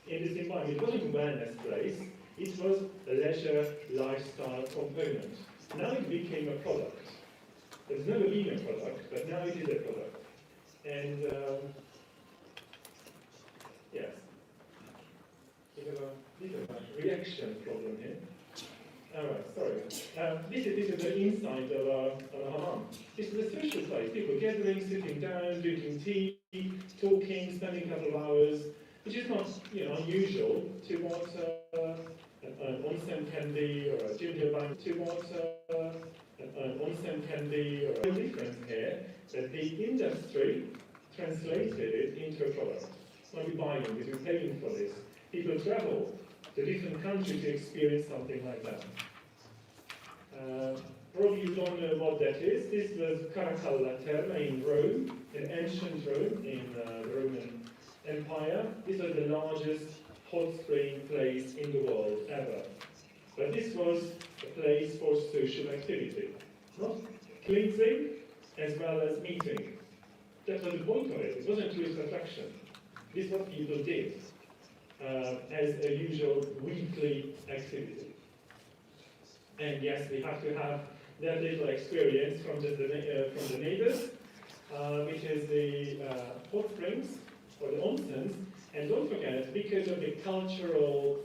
in this environment. It wasn't a wellness place, it was a leisure lifestyle component. Now it became a product. It's never been a product, but now it is a product. And yes, we have a bit of a reaction problem here. Alright, sorry. This is the inside of a hammam. This is a social place. People gathering, sitting down, drinking tea, talking, spending a couple of hours, which is not, unusual to what an onsen can be, or a ginger bank, to what an onsen can be, or a difference here, that the industry translated it into a product. It's not buying it, we're paying for this. People travel to different countries to experience something like that. Probably you don't know what that is. This was Caracalla Terme in Rome, in ancient Rome, in the Roman Empire. This was the largest hot spring place in the world ever. But this was a place for social activity, not cleansing as well as meeting. That was the point of it. It wasn't a tourist attraction. This is what people did as a usual weekly activity. And yes, we have to have that little experience from the neighbors, which is the hot springs or the onsens. And don't forget, because of the cultural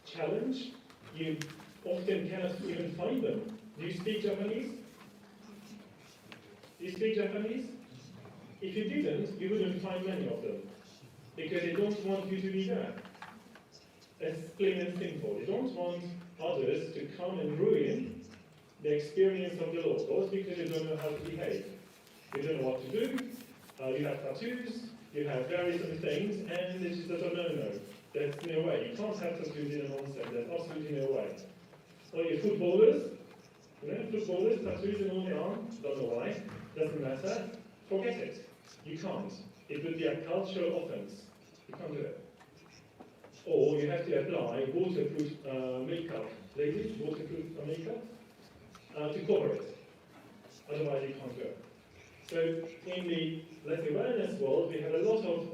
challenge, you often cannot even find them. Do you speak Japanese? Do you speak Japanese? If you didn't, you wouldn't find many of them, because they don't want you to be there. That's plain and simple. They don't want others to come and ruin the experience of the locals because you don't know how to behave. You don't know what to do, you have tattoos, you have various other things, and it's just a no-no. There's no way. You can't have tattoos in an onsen. There's absolutely no way. Or your footballers, tattoos in all the arm, don't know why, doesn't matter. Forget it. You can't. It would be a cultural offense. You can't do it. Or you have to apply waterproof makeup, ladies, waterproof makeup, to cover it. Otherwise you can't do it. So in the, let's say, wellness world, we have a lot of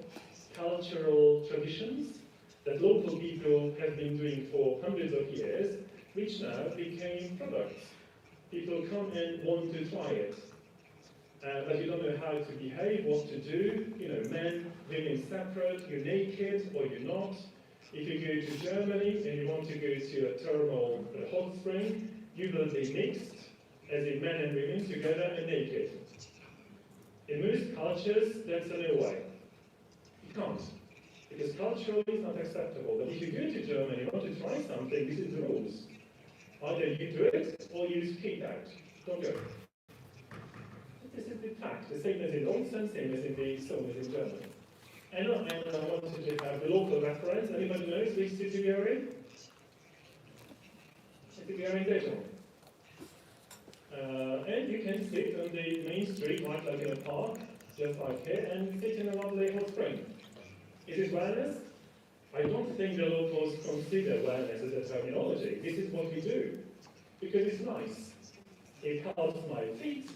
cultural traditions that local people have been doing for hundreds of years, which now became products. People come and want to try it. But you don't know how to behave, what to do. Men, women separate, you're naked or you're not. If you go to Germany and you want to go to a thermal hot spring, you will be mixed, as in men and women together and naked. In most cultures, that's a no way. You can't. Because culturally it's not acceptable. But if you go to Germany and want to try something, this is the rules. Either you do it or you skip out. Don't go. This is the fact. The same as in onsen, same as in the saunas in Germany. And I wanted to have the local reference. Anybody knows which city we are in? We are in Daejeon. And you can sit on the main street, right like in a park, just like here, and sit in a lovely hot spring. Is it wellness? I don't think the locals consider wellness as a terminology. This is what we do, because it's nice. It helps my feet.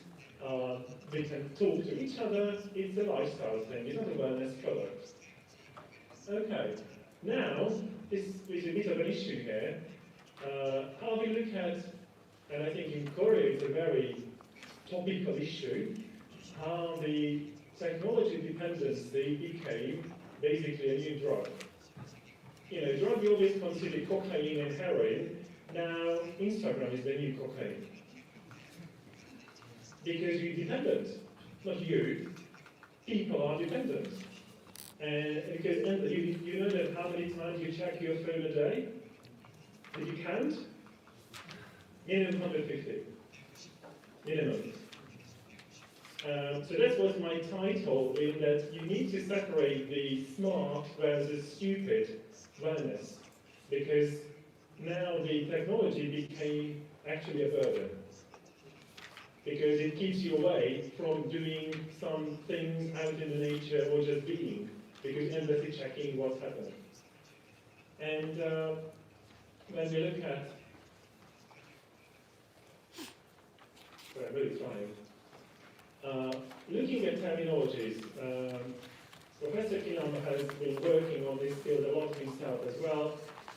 We can talk to each other. It's a lifestyle thing. It's not a wellness product. Okay. Now, this is a bit of an issue here. How we look at, and I think in Korea it's a very topical issue, how the technology dependency became basically a new drug. Drug you always consider cocaine and heroin. Now, Instagram is the new cocaine. Because you're dependent, not you. People are dependent. And you know that how many times you check your phone a day? Did you count? Minimum 150. Minimum. So that was my title, in that you need to separate the smart versus stupid wellness. Because now the technology became actually a burden. Because it keeps you away from doing some things out in the nature or just being, because endlessly checking what's happening. And when we look at, I'm really trying, looking at terminologies, Professor Kinam has been working on this field a lot himself.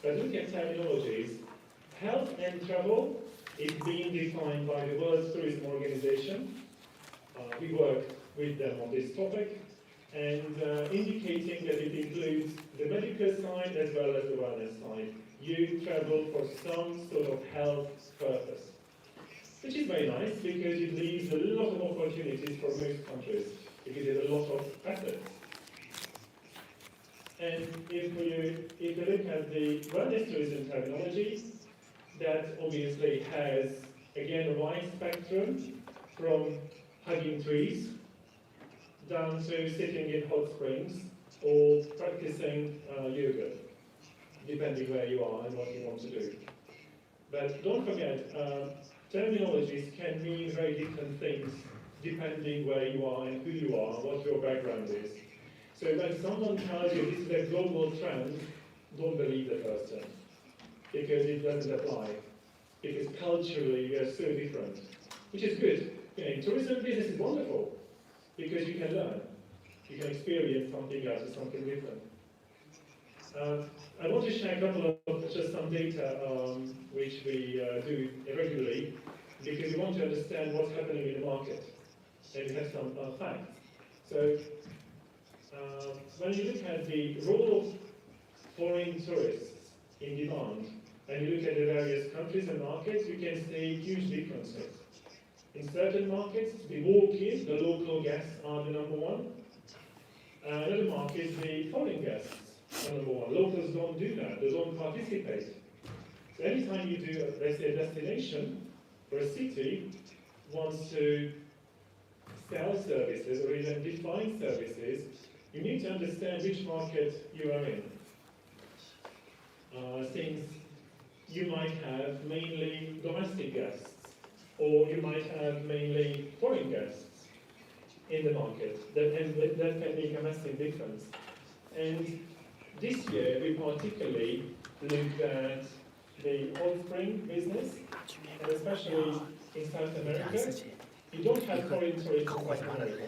But look at terminologies. Health and travel is being defined by the World Tourism Organization. We work with them on this topic, and indicating that it includes the medical side as well as the wellness side. You travel for some sort of health purpose, which is very nice because it leaves a lot of opportunities for most countries, because there's a lot of assets. And if you look at the wellness tourism terminology, that obviously has, again, a wide spectrum from hugging trees down to sitting in hot springs or practicing yoga, depending where you are and what you want to do. But don't forget, terminologies can mean very different things depending where you are and who you are, what your background is. So when someone tells you this is a global trend, don't believe the person, because it doesn't apply. Because culturally we are so different, which is good. In tourism business is wonderful, because you can learn. You can experience something else or something different. I want to share a couple of just some data which we do regularly, because we want to understand what's happening in the market. And we have some facts. So when you look at the role of foreign tourists in demand, and you look at the various countries and markets, you can see huge differences. In certain markets, the walk-in, the local guests are the number one. In other markets, the foreign guests are number one. Locals don't do that, they don't participate. So anytime you do, let's say, a destination or a city wants to sell services or even define services, you need to understand which market you are in. Since you might have mainly domestic guests, or you might have mainly foreign guests in the market. That can make a massive difference. And this year, we particularly looked at the oil spring business, and especially in South America. You don't have foreign tourists in South America.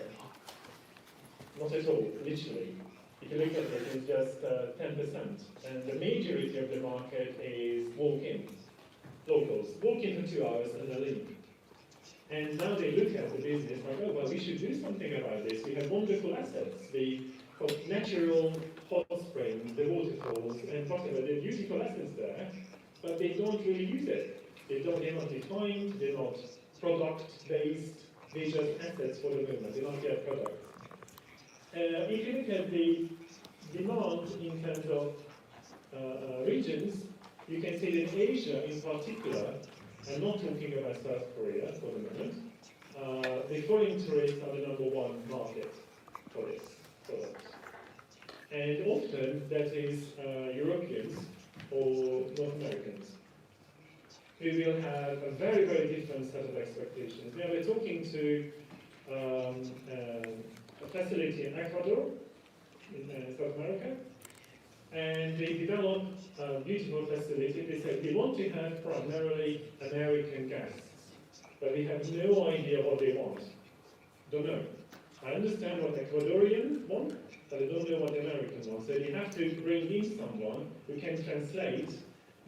Not at all, literally. If you look at it, it's just 10%. And the majority of the market is walk-in. Locals walk in for 2 hours and they leave. And now they look at the business like, oh, well, we should do something about this. We have wonderful assets, the natural hot springs, the waterfalls, and whatever. They're beautiful assets there, but they don't really use it. They're not defined, they're not product-based, they're just assets for the moment. They're not yet products. If you look at the demand in terms of regions, you can see that Asia in particular, I'm not talking about South Korea for the moment, the foreign tourists are the number one market for this product. And often that is Europeans or North Americans, who will have a very, very different set of expectations. Now we're talking to a facility in Ecuador, in South America, and they developed a beautiful facility. They said, we want to have primarily American guests, but we have no idea what they want. Don't know. I understand what Ecuadorians want, but I don't know what the Americans want. So you have to bring in someone who can translate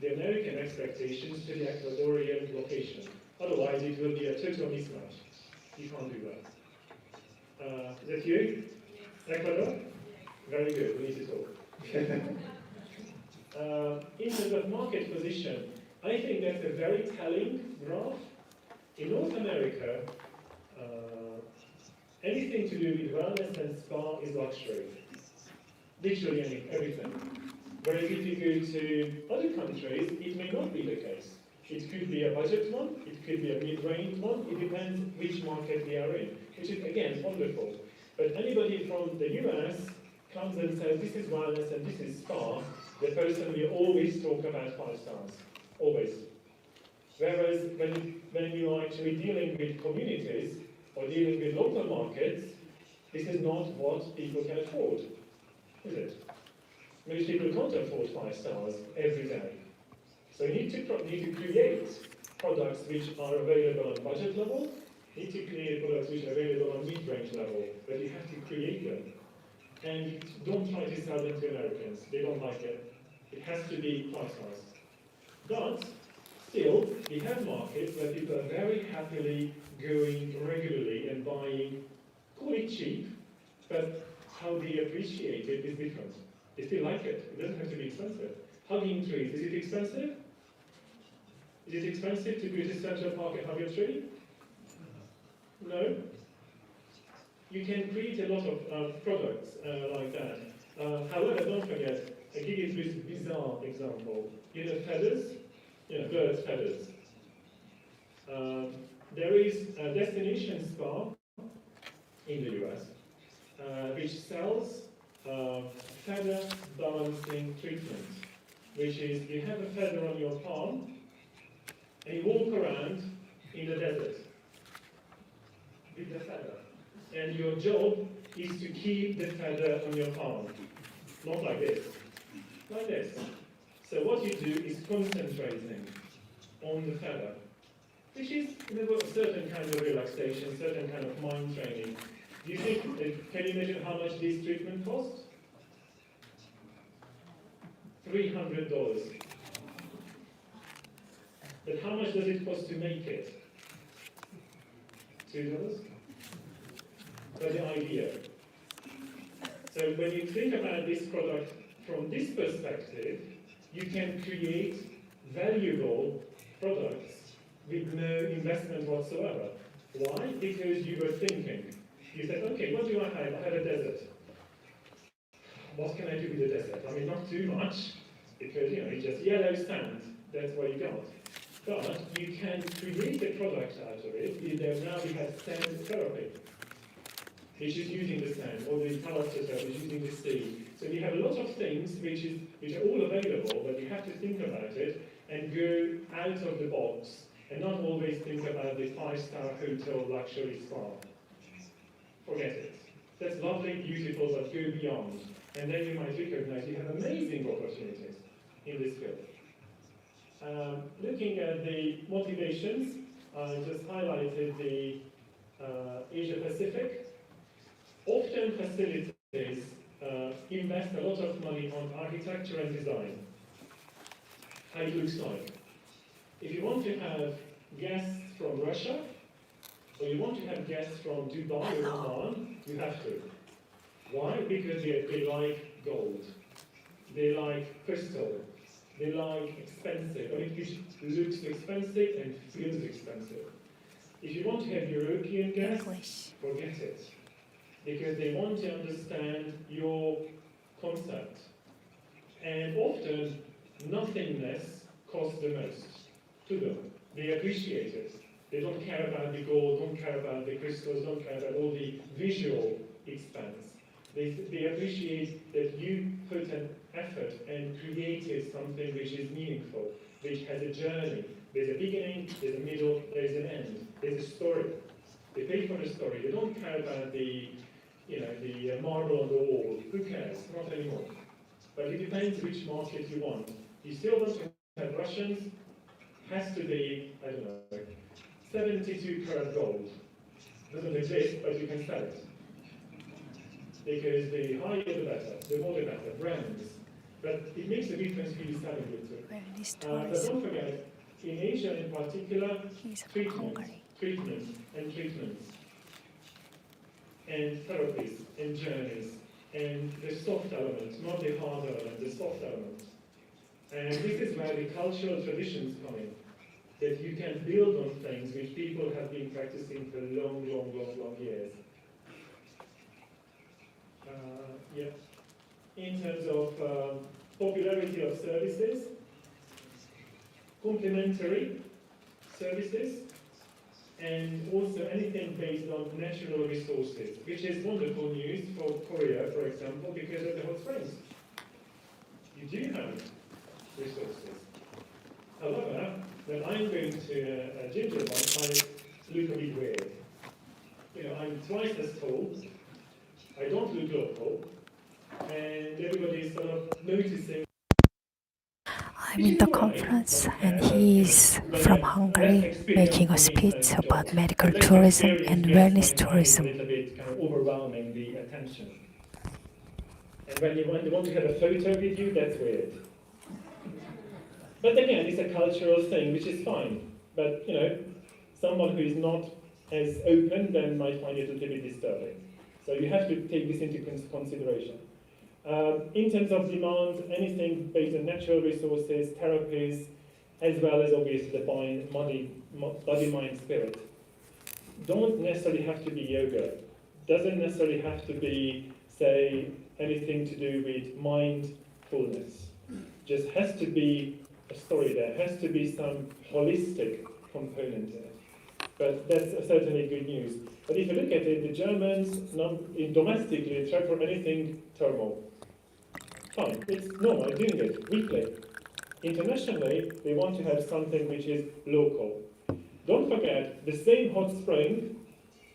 the American expectations to the Ecuadorian location. Otherwise, it will be a total mismatch. You can't do that. Is that you? Ecuador? Very good, we need to talk. In terms of market position, I think that's a very telling graph. In North America, anything to do with wellness and spa is luxury. Literally everything. Whereas if you go to other countries, it may not be the case. It could be a budget one, it could be a mid-range one, it depends which market we are in, which is, again, wonderful. But anybody from the US comes and says, this is wellness and this is spa, the person will always talk about 5 stars. Always. Whereas when you are actually dealing with communities or dealing with local markets, this is not what people can afford, is it? Most people can't afford 5 stars every day. So you need to create products which are available on budget level, you need to create products which are available on mid-range level, but you have to create them. And don't try to sell them to Americans, they don't like it. It has to be price-wise. But still, we have markets where people are very happily going regularly and buying, call it cheap, but how they appreciate it is different. They still like it. It doesn't have to be expensive. Hugging trees, is it expensive? Is it expensive to go to Central Park and hug a tree? No? You can create a lot of products like that. However, don't forget, I give you this bizarre example. You know feathers? You know, birds' feathers. There is a destination spa in the US which sells feather balancing treatment, which is you have a feather on your palm and you walk around in the desert with the feather. And your job is to keep the feather on your palm. Not like this. Like this. So what you do is concentrating on the feather, which is a certain kind of relaxation, certain kind of mind training. Do you think, can you imagine how much this treatment costs? $300. But how much does it cost to make it? $2? But the idea. So when you think about this product from this perspective, you can create valuable products with no investment whatsoever. Why? Because you were thinking. You said, okay, what do I have? I have a desert. What can I do with the desert? I mean, not too much, because it's just yellow sand. That's what you got. But you can create a product out of it. Now we have sand therapy, which is using the sand, or the thalassophore, which is using the sea. So we have a lot of things which are all available, but you have to think about it and go out of the box and not always think about the 5-star hotel luxury spa. Forget it. That's lovely, beautiful, but go beyond. And then you might recognize you have amazing opportunities in this field. Looking at the motivations, I just highlighted the Asia Pacific. Often facilities invest a lot of money on architecture and design. How it looks like. If you want to have guests from Russia, or you want to have guests from Dubai or Oman, you have to. Why? Because they like gold. They like crystal. They like expensive. I mean, it looks expensive and feels expensive. If you want to have European guests, forget it. Because they want to understand your concept. And often, nothingness costs the most to them. They appreciate it. They don't care about the gold, don't care about the crystals, don't care about all the visual expense. They appreciate that you put an effort and created something which is meaningful, which has a journey. There's a beginning, there's a middle, there's an end. There's a story. They pay for the story. They don't care about the marble on the wall. Who cares? Not anymore. But it depends which market you want. You still want to have Russians, has to be, I don't know, 72 karat gold. Doesn't exist, but you can sell it. Because the higher the better, the more the better, brands. But it makes a difference who you're selling it to. But don't forget, in Asia in particular, treatments and therapies and journeys and the soft element, not the hard element, the soft element. And this is where the cultural traditions come in. That you can build on things which people have been practicing for long years. In terms of popularity of services, complementary services, and also anything based on natural resources, which is wonderful news for Korea, for example, because of the hot springs. You do have resources. However, when I'm going to a ginger one, I look a bit weird. I'm twice as tall, I don't look local, and everybody is sort of noticing. I'm in the conference and he's from Hungary making a speech about medical tourism and wellness tourism. A little bit kind of overwhelming the attention. And when they want to have a photo with you, that's weird. But again, it's a cultural thing, which is fine. But, someone who is not as open then might find it a little bit disturbing. So you have to take this into consideration. In terms of demand, anything based on natural resources, therapies, as well as obviously the body, mind, spirit. Don't necessarily have to be yoga. Doesn't necessarily have to be, say, anything to do with mindfulness. Just has to be a story there, has to be some holistic component in it. But that's certainly good news. But if you look at it, the Germans domestically try for anything thermal. Fine, it's normal, doing it weekly. Internationally, they want to have something which is local. Don't forget, the same hot spring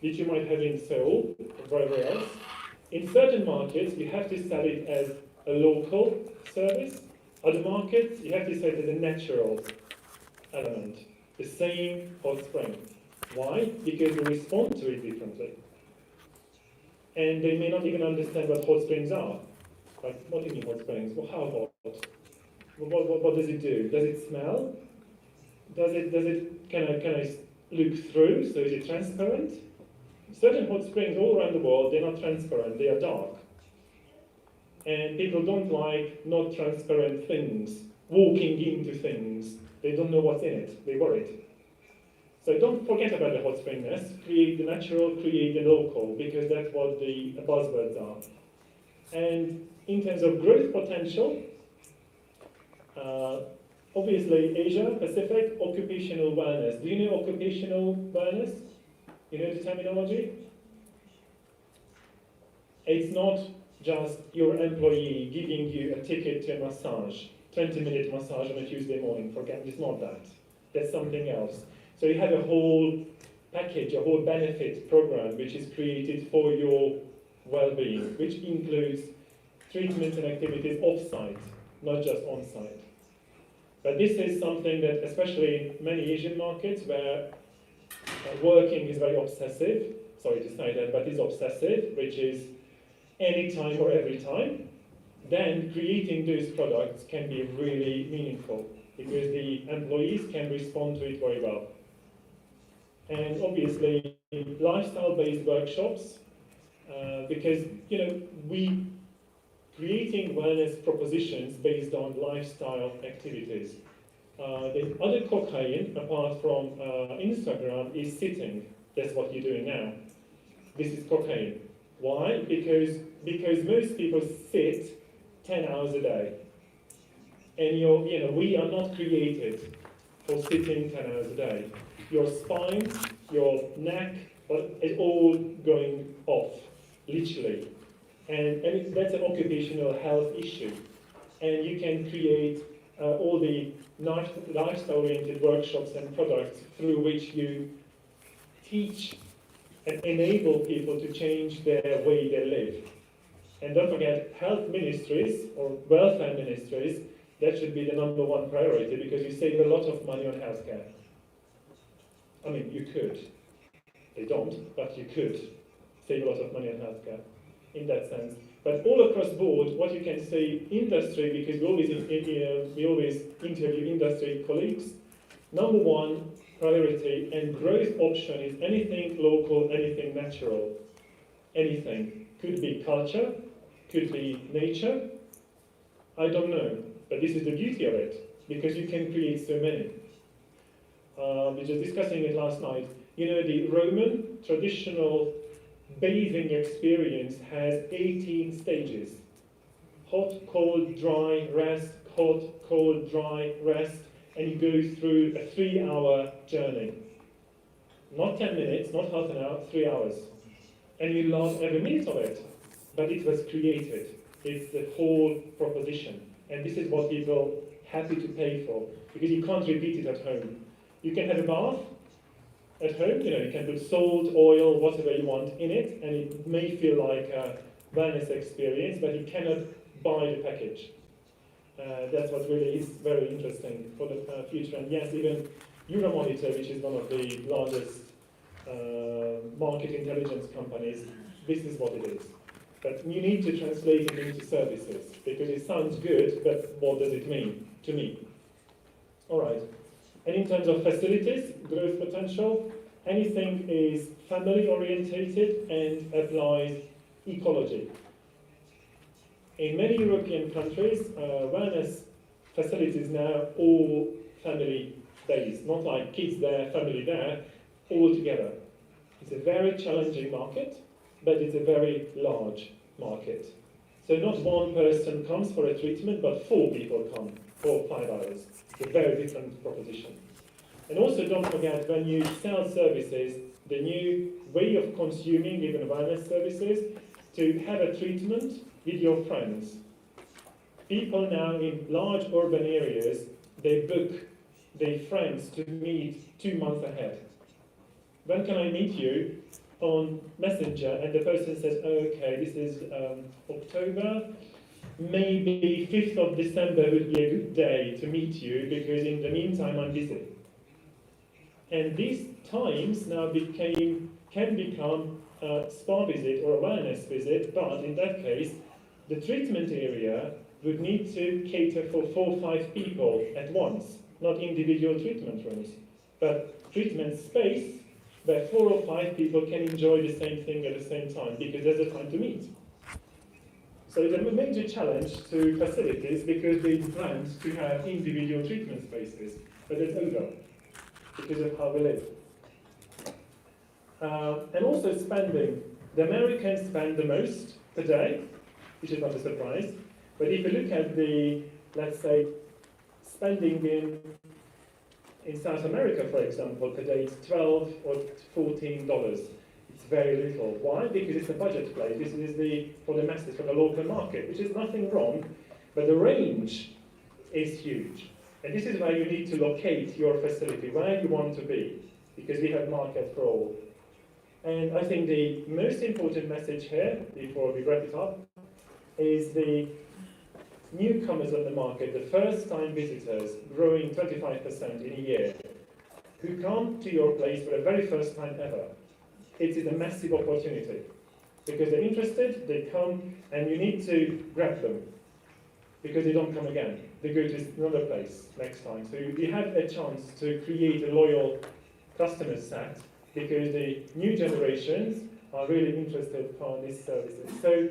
that you might have in Seoul or wherever else, in certain markets, you have to sell it as a local service. Other markets, you have to sell it as a natural element. The same hot spring. Why? Because they respond to it differently. And they may not even understand what hot springs are. Like, what do you mean hot springs? Well, how hot? What does it do? Does it smell? Can I look through? So is it transparent? Certain hot springs all around the world, they're not transparent, they are dark. And people don't like not transparent things, walking into things. They don't know what's in it, they're worried. So don't forget about the hot springness, create the natural, create the local, because that's what the buzzwords are. And in terms of growth potential, obviously Asia, Pacific, occupational wellness. Do you know occupational wellness? You know the terminology? It's not just your employee giving you a ticket to a massage, 20-minute massage on a Tuesday morning, forget, it's not that. That's something else. So you have a whole package, a whole benefit program which is created for your well-being, which includes treatments and activities off-site, not just on-site. But this is something that, especially in many Asian markets where working is very obsessive, sorry to say that, but is obsessive, which is any time or every time, then creating those products can be really meaningful because the employees can respond to it very well. And obviously, lifestyle-based workshops, because we creating wellness propositions based on lifestyle activities. The other cocaine, apart from Instagram, is sitting. That's what you're doing now. This is cocaine. Why? Because most people sit 10 hours a day. And we are not created for sitting 10 hours a day. Your spine, your neck, is all going off, literally. And that's an occupational health issue. And you can create all the lifestyle-oriented workshops and products through which you teach and enable people to change their way they live. And don't forget, health ministries or welfare ministries, that should be the #1 priority because you save a lot of money on healthcare. I mean, you could. They don't, but you could save a lot of money on healthcare in that sense. But all across board, what you can say, industry, because we always interview industry colleagues, #1 priority and growth option is anything local, anything natural, anything. Could be culture, could be nature, I don't know. But this is the beauty of it, because you can create so many. We were just discussing it last night. The Roman traditional bathing experience has 18 stages. Hot, cold, dry, rest, hot, cold, dry, rest, and you go through a 3-hour journey. Not 10 minutes, not half an hour, 3 hours. And you love every minute of it. But it was created. It's the whole proposition. And this is what people are happy to pay for, because you can't repeat it at home. You can have a bath at home, you can put salt, oil, whatever you want in it, and it may feel like a wellness experience, but you cannot buy the package. That's what really is very interesting for the future. And yes, even Euromonitor, which is one of the largest market intelligence companies, this is what it is. But you need to translate it into services, because it sounds good, but what does it mean to me? All right. And in terms of facilities, growth potential, anything is family orientated and applies ecology. In many European countries, wellness facilities now all family based, not like kids there, family there, all together. It's a very challenging market, but it's a very large market. So not one person comes for a treatment, but 4 people come for 5 hours. It's a very different proposition. And also don't forget, when you sell services, the new way of consuming even wellness services, to have a treatment with your friends. People now in large urban areas, they book their friends to meet 2 months ahead. When can I meet you? On Messenger, and the person says, oh, okay, this is October, maybe 5th of December would be a good day to meet you, because in the meantime I'm busy. And these times now can become a spa visit or a wellness visit, but in that case, the treatment area would need to cater for 4 or 5 people at once, not individual treatment rooms, but treatment space where 4 or 5 people can enjoy the same thing at the same time, because there's a time to meet. So it's a major challenge to facilities, because they planned to have individual treatment spaces, but it's over because of how we live. And also spending. The Americans spend the most per day, which is not a surprise. But if you look at the, let's say, spending in South America, for example, per day it's $12 or $14. It's very little. Why? Because it's a budget play. This is for the masses, for the local market, which is nothing wrong, but the range is huge. And this is why you need to locate your facility, where you want to be, because we have market for all. And I think the most important message here, before we wrap it up, is the newcomers on the market, the first-time visitors, growing 25% in a year, who come to your place for the very first time ever. It is a massive opportunity, because they're interested, they come, and you need to grab them, because they don't come again. They go to another place next time. So you have a chance to create a loyal customer set, because the new generations are really interested in these services. So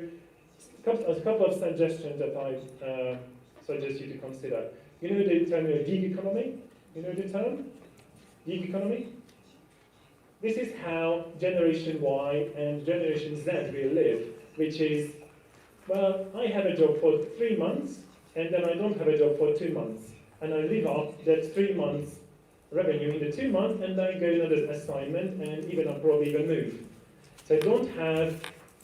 a couple of suggestions that I suggest you to consider. You know the term gig economy? You know the term? Gig economy? This is how Generation Y and Generation Z will live, which is, well, I have a job for 3 months, and then I don't have a job for 2 months. And I live up that 3 months revenue in the 2 months, and then go another assignment, and even I'll probably even move. So I don't have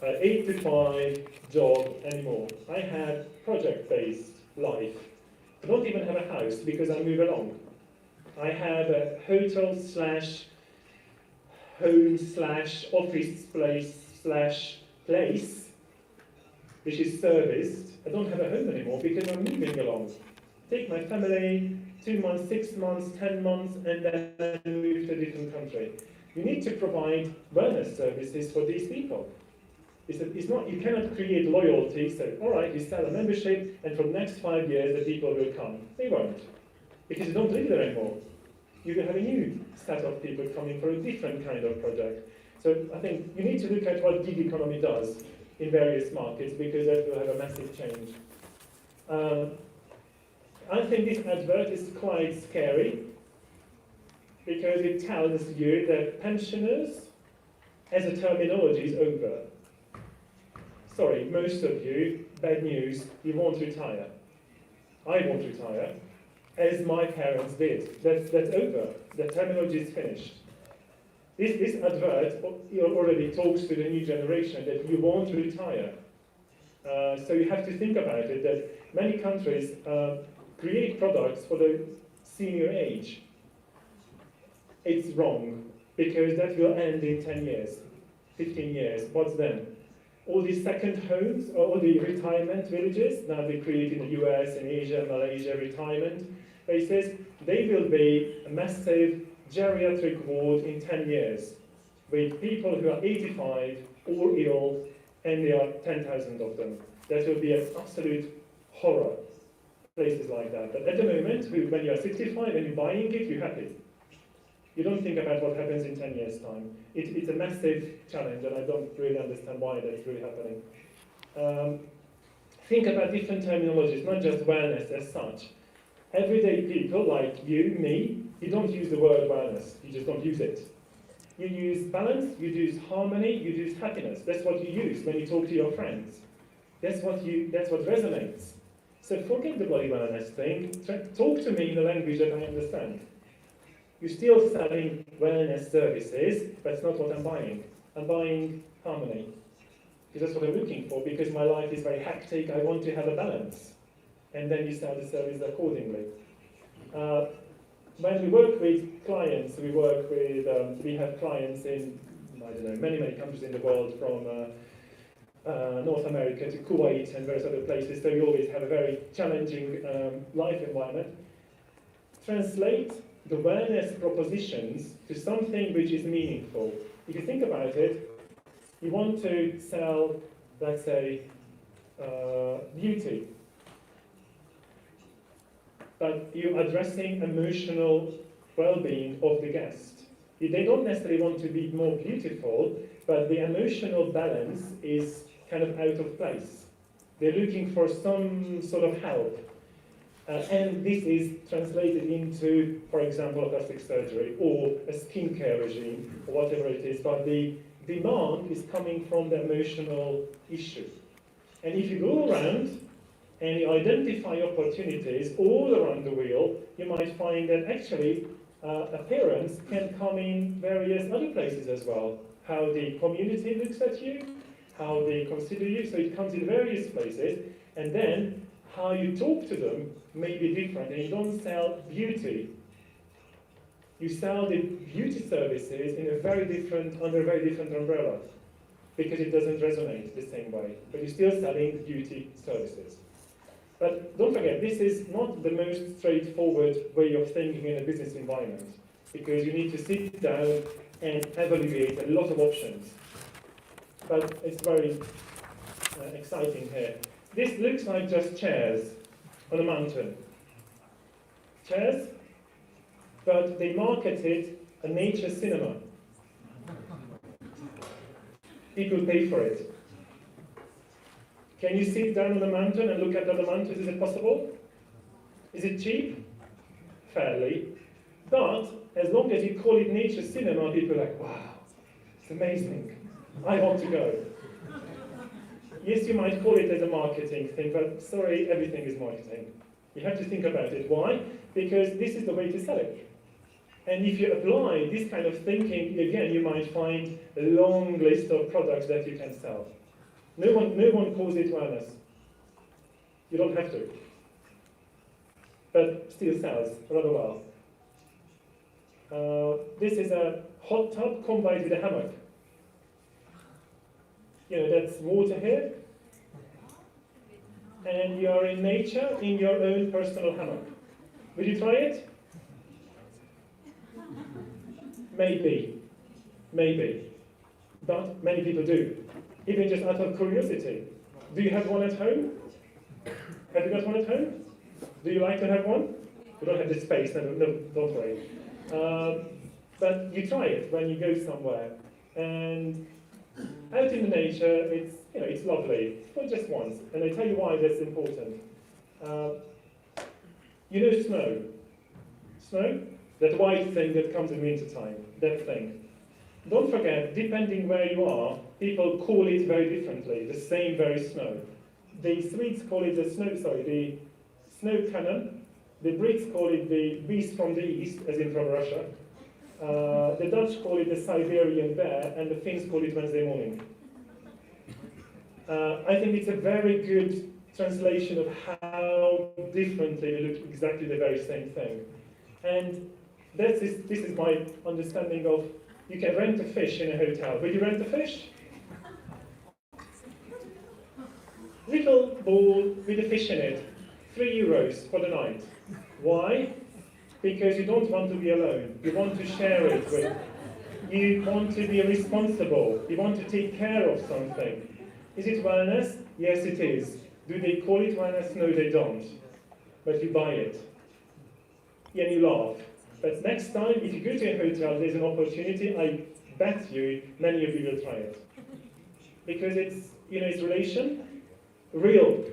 an 8 to 5 job anymore. I have project-based life. I don't even have a house because I move along. I have a hotel slash home slash office place slash place, which is serviced. I don't have a home anymore because I'm moving along. Take my family, 2 months, 6 months, 10 months, and then move to a different country. You need to provide wellness services for these people. It's not, you cannot create loyalty, so, all right, you sell a membership, and for the next 5 years, the people will come. They won't, because you don't live there anymore. You will have a new set of people coming for a different kind of project. So I think you need to look at what gig economy does in various markets, because that will have a massive change. I think this advert is quite scary, because it tells you that pensioners, as a terminology, is over. Sorry, most of you, bad news, you won't retire. I won't retire, as my parents did. That's over. The terminology is finished. This advert already talks to the new generation that you won't retire. So you have to think about it, that many countries create products for the senior age. It's wrong, because that will end in 10 years, 15 years. What's then? All these second homes, or all the retirement villages, now they create in the US, in Asia, Malaysia, retirement places, they will be a massive geriatric ward in 10 years, with people who are 85 or ill and there are 10,000 of them. That will be an absolute horror, places like that. But at the moment, when you are 65 and you're buying it, you're happy. You don't think about what happens in 10 years' time. It's a massive challenge, and I don't really understand why that's really happening. Think about different terminologies, not just wellness as such. Everyday people like you, me, you don't use the word wellness, you just don't use it. You use balance, you use harmony, you use happiness. That's what you use when you talk to your friends. That's what resonates. So forget the bloody wellness thing, talk to me in a language that I understand. You're still selling wellness services, but it's not what I'm buying. I'm buying harmony. Because that's what I'm looking for, because my life is very hectic, I want to have a balance. And then you sell the service accordingly. When we work with clients, we have clients in, I don't know, many countries in the world, from North America to Kuwait and various other places, so we always have a very challenging life environment. Translate the wellness propositions to something which is meaningful. If you think about it, you want to sell, let's say, beauty, but you're addressing emotional well-being of the guest. They don't necessarily want to be more beautiful, but the emotional balance is kind of out of place. They're looking for some sort of help. And this is translated into, for example, a plastic surgery or a skincare regime or whatever it is, but the demand is coming from the emotional issue. And if you go around and you identify opportunities all around the wheel, you might find that actually appearance can come in various other places as well. How the community looks at you, how they consider you, so it comes in various places, and then how you talk to them may be different. And you don't sell beauty. You sell the beauty services in under a very different umbrella, because it doesn't resonate the same way. But you're still selling beauty services. But don't forget, this is not the most straightforward way of thinking in a business environment, because you need to sit down and evaluate a lot of options. But it's very exciting here. This looks like just chairs on a mountain. Chairs, but they marketed a nature cinema. People pay for it. Can you sit down on a mountain and look at other mountains? Is it possible? Is it cheap? Fairly. But as long as you call it nature cinema, people are like, wow, it's amazing. I want to go. Yes, you might call it as a marketing thing, but sorry, everything is marketing. You have to think about it. Why? Because this is the way to sell it. And if you apply this kind of thinking, again, you might find a long list of products that you can sell. No one calls it wellness. You don't have to. But still sells rather well. This is a hot tub combined with a hammock. That's water here. And you are in nature in your own personal hammock. Will you try it? Maybe. But many people do. Even just out of curiosity. Do you have one at home? Have you got one at home? Do you like to have one? We don't have the space, no, don't worry. But you try it when you go somewhere. And out in the nature, it's lovely, but just once. And I tell you why that's important. Snow. Snow? That white thing that comes in winter time, that thing. Don't forget, depending where you are, people call it very differently, the same very snow. The Swedes call it the snow cannon. The Brits call it the beast from the east, as in from Russia. The Dutch call it the Siberian bear, and the Finns call it Wednesday morning. I think it's a very good translation of how differently they look exactly the very same thing. And this is my understanding of, you can rent a fish in a hotel. Will you rent a fish? Little ball with a fish in it, €3 for the night. Why? Because you don't want to be alone. You want to share it with. You want to be responsible. You want to take care of something. Is it wellness? Yes, it is. Do they call it wellness? No, they don't. But you buy it. Yeah, and you laugh. But next time, if you go to a hotel, there's an opportunity, I bet you many of you will try it. Because it's, it's relation, real,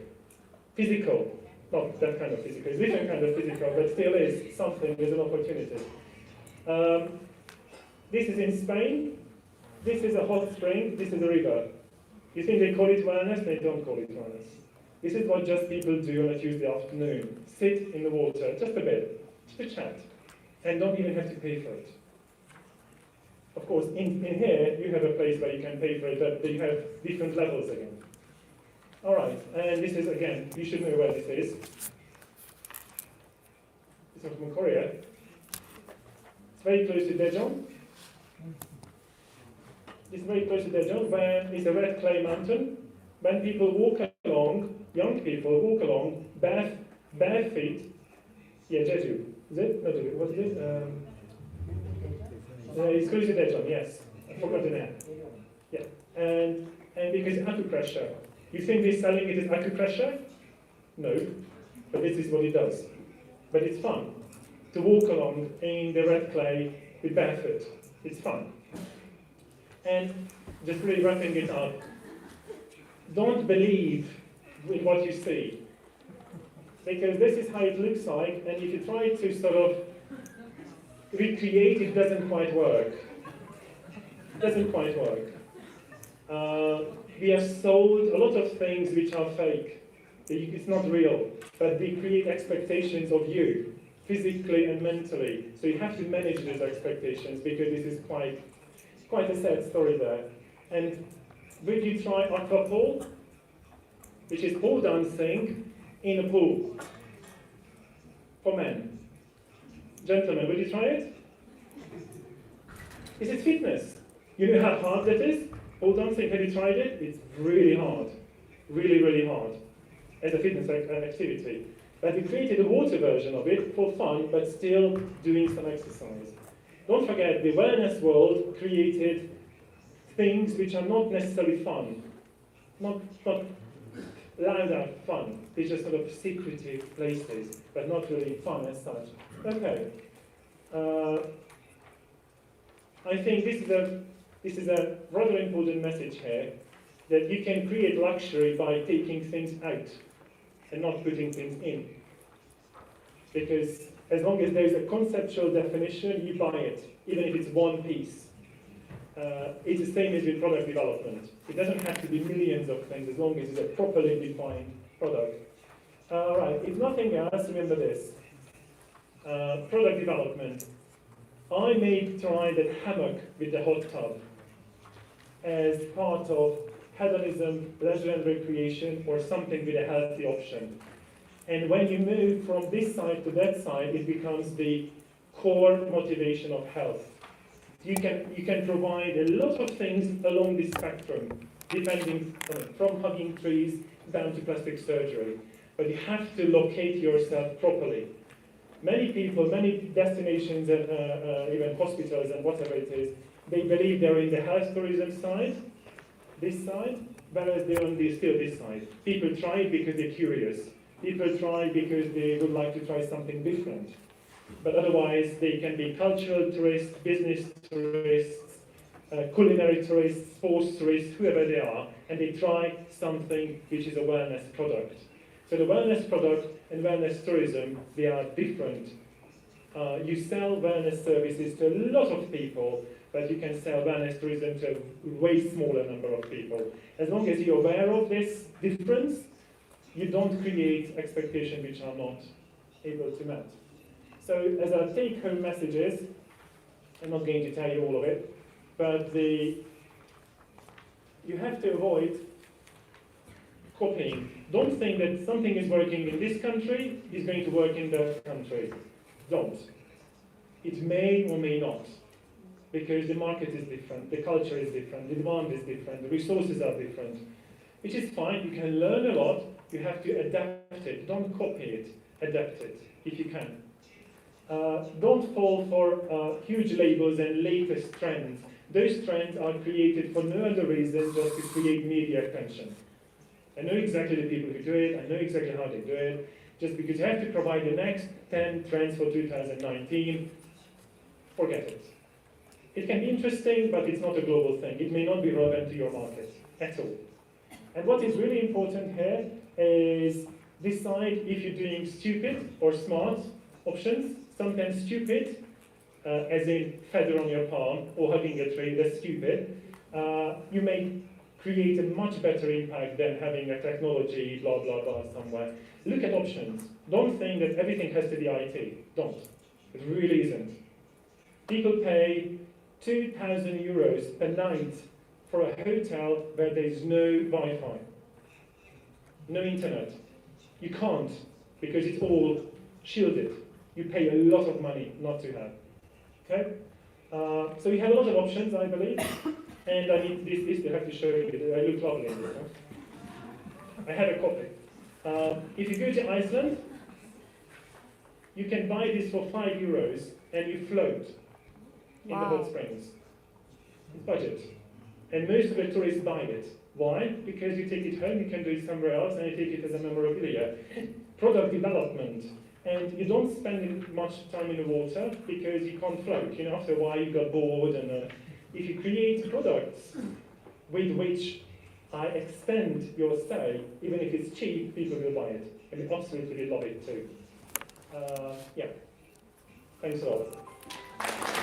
physical. Not that kind of physical, it's different kind of physical, but still is something, there's an opportunity. This is in Spain. This is a hot spring, this is a river. You think they call it wellness? They don't call it wellness. This is what just people do on a Tuesday afternoon. Sit in the water, just a bit, just a chat. And don't even have to pay for it. Of course, in here, you have a place where you can pay for it, but you have different levels again. All right, and this is, again, you should know where this is. This is from Korea. It's very close to Daejeon. It's very close to Daejeon, where it's a red clay mountain. When people walk along, young people walk along, bare feet. Yeah, Jeju. Is it? No, Jeju. What is it? It's close to Daejeon, yes. I forgot the name. Yeah. And because acupressure. You think they're selling it as acupressure? No. But this is what it does. But it's fun to walk along in the red clay with barefoot. It's fun. And just really wrapping it up, don't believe in what you see. Because this is how it looks like, and if you try to sort of recreate, it doesn't quite work. It doesn't quite work. We are sold a lot of things which are fake. It's not real, but they create expectations of you, physically and mentally. So you have to manage those expectations, because this is quite a sad story there. And would you try aqua pole, which is pole dancing in a pool for men? Gentlemen, would you try it? Is it fitness? You know how hard that is? Pole dancing, have you tried it? It's really hard. Really, really hard. As a fitness activity. But we created a water version of it for fun, but still doing some exercise. Don't forget, the wellness world created things which are not necessarily fun. Not loud out fun. They're just sort of secretive places, but not really fun as such. Okay. I think this is a rather important message here, that you can create luxury by taking things out and not putting things in. Because as long as there's a conceptual definition, you buy it, even if it's one piece. It's the same as with product development. It doesn't have to be millions of things, as long as it's a properly defined product. Right, if nothing else, remember this. Product development. I may try that hammock with the hot tub as part of hedonism, leisure and recreation, or something with a healthy option. And when you move from this side to that side, it becomes the core motivation of health. You can provide a lot of things along this spectrum, depending from hugging trees down to plastic surgery. But you have to locate yourself properly. Many people, many destinations, and even hospitals and whatever it is, they believe they're in the health tourism side, this side, whereas they're on still this side. People try it because they're curious. People try because they would like to try something different. But otherwise, they can be cultural tourists, business tourists, culinary tourists, sports tourists, whoever they are, and they try something which is a wellness product. So the wellness product and wellness tourism, they are different. You sell wellness services to a lot of people, but you can sell wellness tourism to a way smaller number of people. As long as you're aware of this difference, you don't create expectations which are not able to meet. So as our take-home messages, I'm not going to tell you all of it, but you have to avoid copying. Don't think that something is working in this country is going to work in that country. Don't. It may or may not, because the market is different, the culture is different, the demand is different, the resources are different, which is fine. You can learn a lot. You have to adapt it. Don't copy it. Adapt it if you can. Don't fall for huge labels and latest trends. Those trends are created for no other reason just to create media attention. I know exactly the people who do it, I know exactly how they do it. Just because you have to provide the next 10 trends for 2019, forget it. It can be interesting, but it's not a global thing. It may not be relevant to your market at all. And what is really important here is decide if you're doing stupid or smart options. Sometimes stupid, as in feather on your palm or hugging a tree, that's stupid. You may create a much better impact than having a technology, blah, blah, blah, somewhere. Look at options. Don't think that everything has to be IT. Don't. It really isn't. People pay 2,000 euros a night for a hotel where there's no Wi-Fi, no internet. You can't, because it's all shielded. You pay a lot of money not to have. Okay? So we have a lot of options, I believe. And I need this to have to show you. I look lovely in this. Huh? I have a copy. If you go to Iceland, you can buy this for €5 and you float in the hot springs. It's budget. And most of the tourists buy it. Why? Because you take it home, you can do it somewhere else, and you take it as a memorabilia. Product development. And you don't spend much time in the water because you can't float. You know, after a while you got bored. And if you create products with which I extend your stay, even if it's cheap, people will buy it. And we absolutely love it too. Yeah. Thanks a lot.